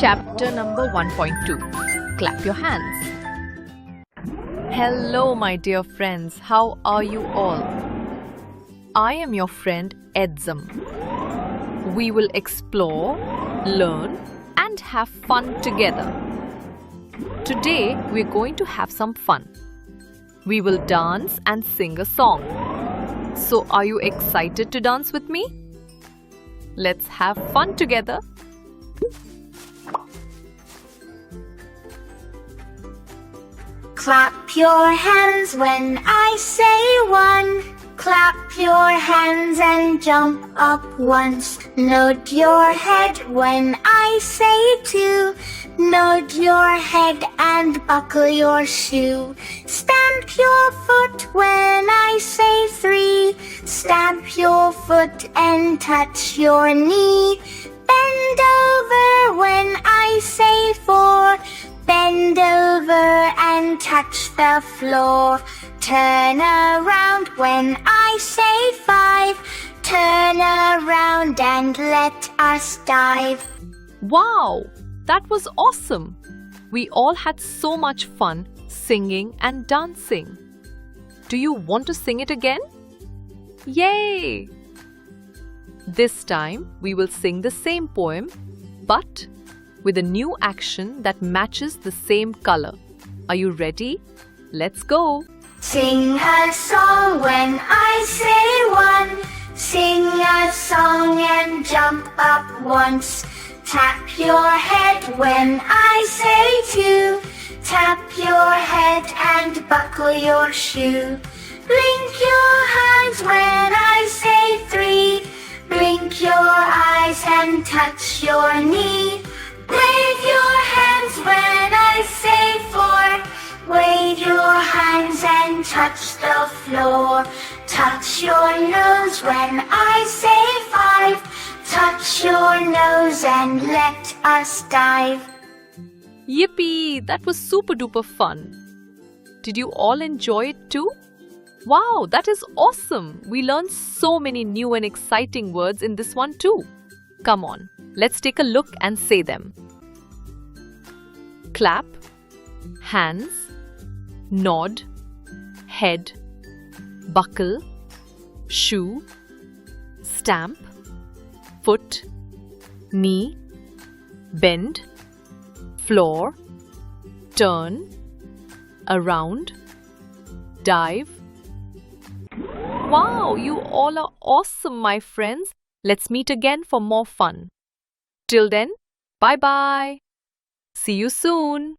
Chapter number 1.2. Clap your hands. Hello, my dear friends. How are you all? I am your friend EDZAM. We will explore, learn, and have fun together. Today, we're going to have some fun. We will dance and sing a song. So, are you excited to dance with me? Let's have fun together. Clap your hands when I say one. Clap your hands and jump up once. Nod your head when I say two. Nod your head and buckle your shoe. Stamp your foot when I say three. Stamp your foot and touch your knee. Bend over when I say four. Bend over and touch the floor. Turn around when I say five. Turn around and let us dive. Wow, that was awesome. We all had so much fun singing and dancing. Do you want to sing it again? Yay! This time we will sing the same poem, but with a new action that matches the same color. Are you ready? Let's go! Sing a song when I say one. Sing a song and jump up once. Tap your head when I say two. Tap your head and buckle your shoe. Blink your hands when I say three. Blink your eyes and touch your knee. Wave your hands when I say four. Wave your hands and touch the floor. Touch your nose when I say five. Touch your nose and let us dive. Yippee! That was super duper fun. Did you all enjoy it too? Wow, that is awesome! We learned so many new and exciting words in this one too. Come on, let's take a look and say them. Clap, hands, nod, head, buckle, shoe, stamp, foot, knee, bend, floor, turn, around, dive. Wow, you all are awesome, my friends. Let's meet again for more fun. Till then, bye-bye. See you soon.